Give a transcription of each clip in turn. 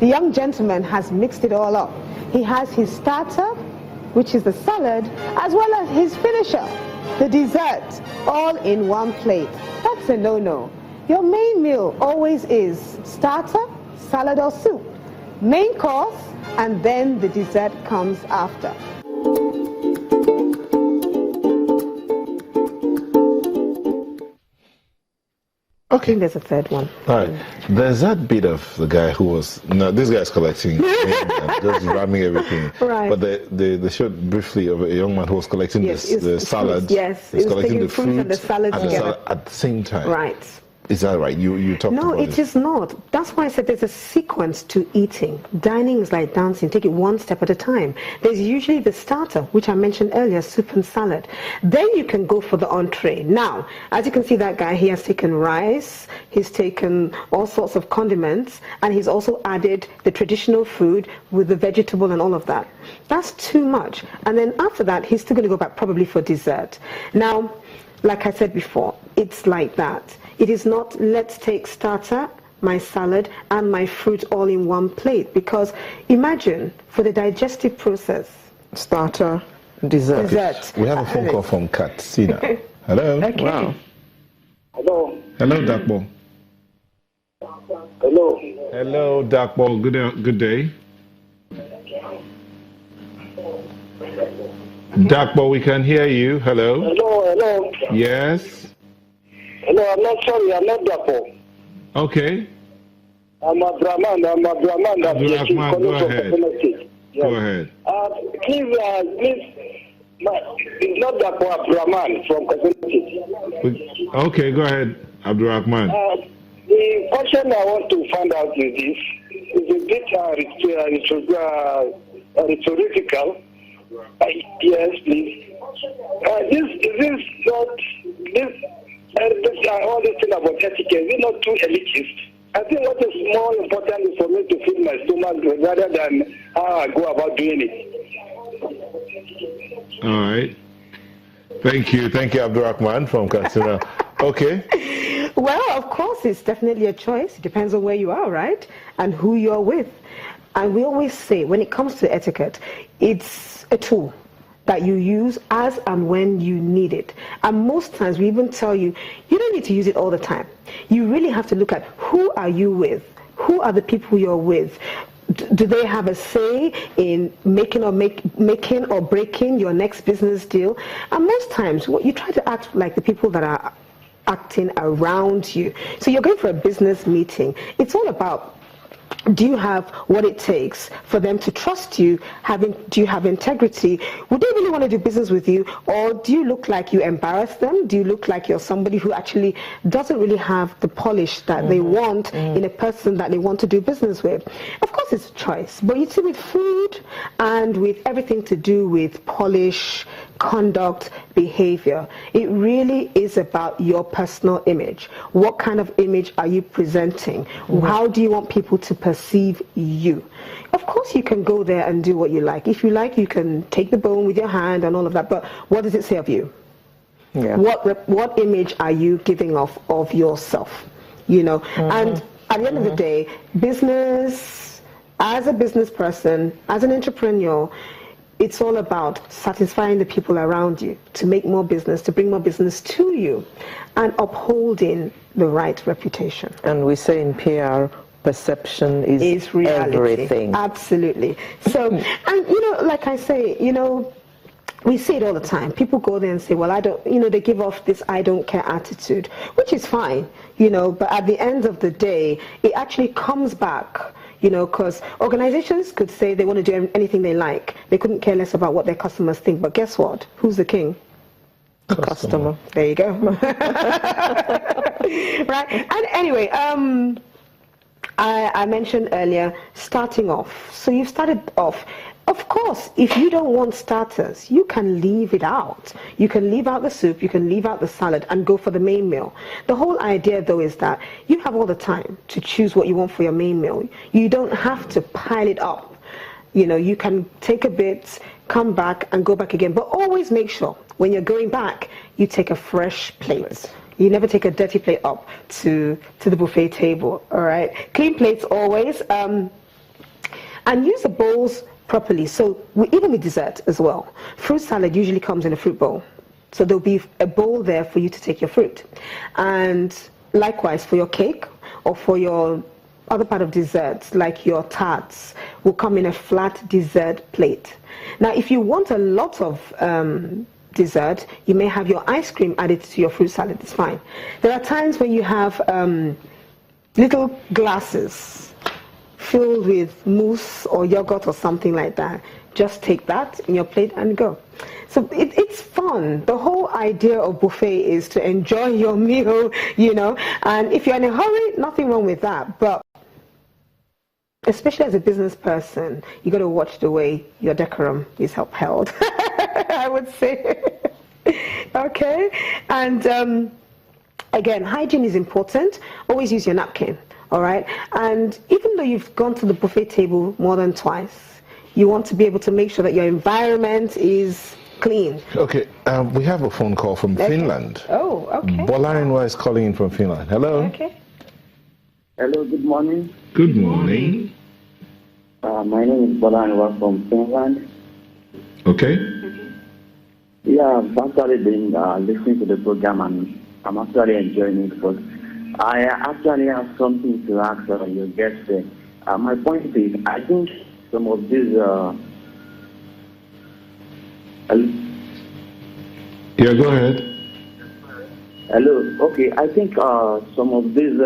the young gentleman has mixed it all up. He has his starter, which is the salad, as well as his finisher, the dessert, all in one plate. That's a no-no. Your main meal always is starter, salad or soup, main course, and then the dessert comes after. Okay. There's a third one. All right. There's that bit of the guy who was, no, this guy's collecting, just ramming everything. Right. But they showed briefly of a young man who was collecting the salad. Yes, he's collecting the fruit fruit and the salad together at the same time. Right. Is that right? You talked about it. No, it is not. That's why I said there's a sequence to eating. Dining is like dancing. Take it one step at a time. There's usually the starter, which I mentioned earlier, soup and salad. Then you can go for the entree. Now, as you can see, that guy, he has taken rice, he's taken all sorts of condiments, and he's also added the traditional food with the vegetable and all of that. That's too much. And then after that, he's still going to go back probably for dessert. Now, like I said before, it's like that. It is not, let's take starter, my salad, and my fruit all in one plate. Because imagine, for the digestive process. Starter, dessert. We have a phone call from Katsina. Hello. Okay. Wow. Hello. Hello, Dakbo. Hello. Hello, Dakbo. Good day. Dakbo, we can hear you. Hello. Hello. Yes. Hello, I'm not sorry, I'm not Dapo. Okay. I'm Abdurrahman. Abdurrahman, go ahead. Yes. Go ahead. Please, it's not Dapo, Abdurrahman from Kazakhstan. Okay, go ahead, Abdurrahman. The question I want to find out is this. It's a bit rhetorical. Yes, please. All this thing about etiquette, we're not too elitist. I think what is more important is for me to feed my stomach rather than how I go about doing it. All right. Thank you, Abdurrahman from Katsina. Okay. Well, of course, it's definitely a choice. It depends on where you are, right? And who you're with. And we always say, when it comes to etiquette, it's a tool that you use as and when you need it. And most times we even tell you, you don't need to use it all the time. You really have to look at who are you with? Who are the people you're with? Do they have a say in making or breaking your next business deal? And most times you try to act like the people that are acting around you. So you're going for a business meeting. It's all about, do you have what it takes for them to trust you? Do you have integrity? Would they really want to do business with you? Or do you look like you embarrass them? Do you look like you're somebody who actually doesn't really have the polish that they want in a person that they want to do business with? Of course, it's a choice. But you see, with food and with everything to do with polish, conduct, behavior, it really is about your personal image. What kind of image are you presenting? How do you want people to perceive you? Of course, you can go there and do what you like. If you like, you can take the bone with your hand and all of that, but what does it say of you? Yeah. What image are you giving off of yourself? You know, and at the end of the day, business, as a business person, as an entrepreneur, it's all about satisfying the people around you to make more business, to bring more business to you, and upholding the right reputation. And we say in PR, perception is reality. Everything. Absolutely. So, and like I say, we see it all the time. People go there and say, well, I don't, they give off this I don't care attitude, which is fine, but at the end of the day, it actually comes back. Because organizations could say they want to do anything they like. They couldn't care less about what their customers think. But guess what? Who's the king? The customer. There you go. Right? And anyway, I mentioned earlier, starting off. So you've started off. Of course, if you don't want starters, you can leave it out. You can leave out the soup, you can leave out the salad and go for the main meal. The whole idea, though, is that you have all the time to choose what you want for your main meal. You don't have to pile it up. You can take a bit, come back and go back again. But always make sure when you're going back, you take a fresh plate. You never take a dirty plate up to the buffet table, all right? Clean plates always. And use the bowls properly. So even with dessert as well, fruit salad usually comes in a fruit bowl. So there'll be a bowl there for you to take your fruit. And likewise for your cake or for your other part of desserts, like your tarts, will come in a flat dessert plate. Now, if you want a lot of dessert, you may have your ice cream added to your fruit salad. It's fine. There are times when you have little glasses filled with mousse or yogurt or something like that. Just take that in your plate and go. So it's fun. The whole idea of buffet is to enjoy your meal, you know. And if you're in a hurry, nothing wrong with that. But especially as a business person, you got to watch the way your decorum is upheld. I would say. Okay. And again, hygiene is important. Always use your napkin. All right. And even though you've gone to the buffet table more than twice, you want to be able to make sure that your environment is clean. Okay, we have a phone call from Finland. Oh, okay. Bolarinwa is calling in from Finland. Hello. Okay. Hello, good morning. Good morning. My name is Bolarinwa from Finland. Okay. Yeah, I've actually been listening to the program and I'm actually enjoying it, but I actually have something to ask your guest there. My point is, I think some of these Yeah, go ahead. Hello. Okay, I think some of these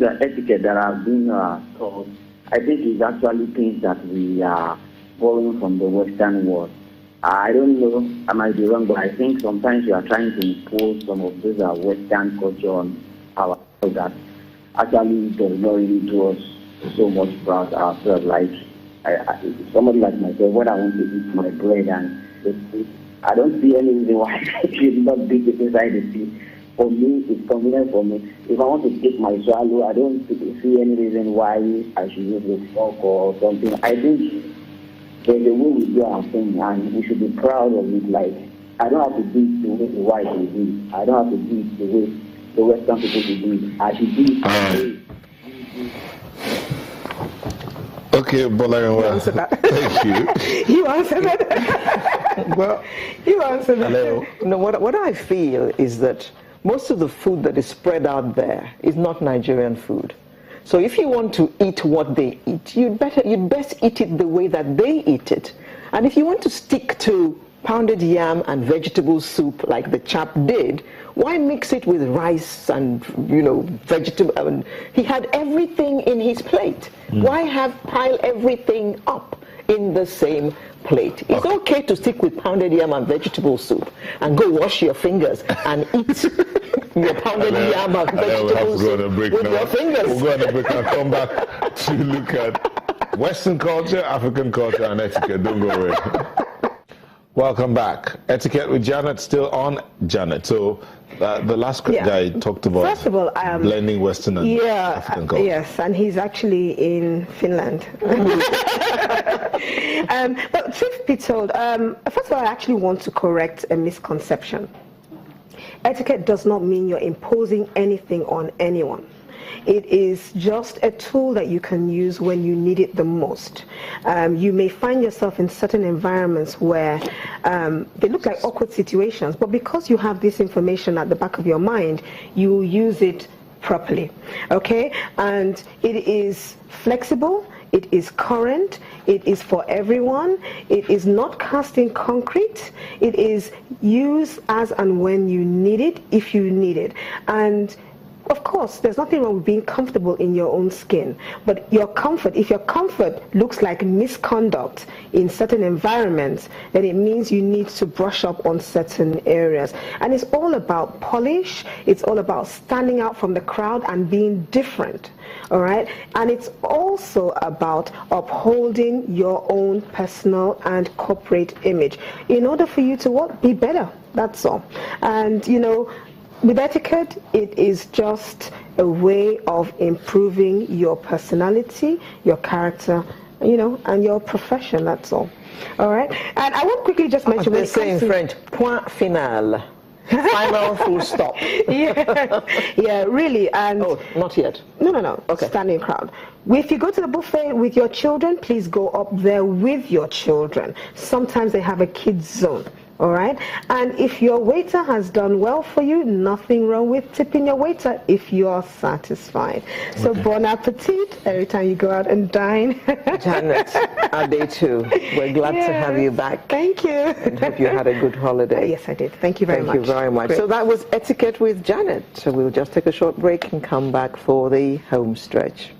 etiquette that have been taught, I think is actually things that we are borrowing from the Western world. I don't know, I might be wrong, but I think sometimes we are trying to impose some of this Western culture on ourselves that actually does not really do us so much proud ourselves. Like somebody like myself, when I want to eat my bread and I don't see any reason why I should not beat it inside the teeth. For me, it's convenient for me. If I want to take my swallow, I don't see any reason why I should use a fork or something. I think there's a way we do our thing and we should be proud of it. Like, I don't have to do it the way the white will do it. I don't have to do it the way the Western people will do it. I should do it the way. Okay, Bolarinwa. Thank you. You answered it. Well, you answered it. Hello. no, what I feel is that most of the food that is spread out there is not Nigerian food. So if you want to eat what they eat, you'd best eat it the way that they eat it. And if you want to stick to pounded yam and vegetable soup like the chap did, why mix it with rice and, vegetable? He had everything in his plate. Why pile everything up in the same plate? It's okay to stick with pounded yam and vegetable soup and go wash your fingers and eat your pounded yam and vegetable soup with your fingers. We'll go on a break and come back to look at Western culture, African culture, and etiquette. Don't go away. Welcome back. Etiquette with Janet, still on Janet. So the last guy talked about first of all, blending Western and African culture. Yes, and he's actually in Finland. But truth be told, first of all, I actually want to correct a misconception. Etiquette does not mean you're imposing anything on anyone. It is just a tool that you can use when you need it the most. You may find yourself in certain environments where they look like awkward situations, but because you have this information at the back of your mind, you use it properly, okay? And it is flexible, it is current, it is for everyone, it is not cast in concrete, it is used as and when you need it, if you need it. And of course, there's nothing wrong with being comfortable in your own skin, but if your comfort looks like misconduct in certain environments, then it means you need to brush up on certain areas. And it's all about polish, it's all about standing out from the crowd and being different, all right? And it's also about upholding your own personal and corporate image in order for you to what? Be better, that's all. And with etiquette, it is just a way of improving your personality, your character, and your profession, that's all. All right? And I want quickly just mention... They say in French, point final. Final full stop. Yeah, really. And Oh, not yet. no. Okay. Standing crowd. If you go to the buffet with your children, please go up there with your children. Sometimes they have a kids zone. All right. And if your waiter has done well for you, nothing wrong with tipping your waiter if you are satisfied. So bon appetit every time you go out and dine. Janet, our day 2. We're glad to have you back. Thank you. And hope you had a good holiday. Yes, I did. Thank you very much. Thank you very much. Great. So that was Etiquette with Janet. So we'll just take a short break and come back for the home stretch.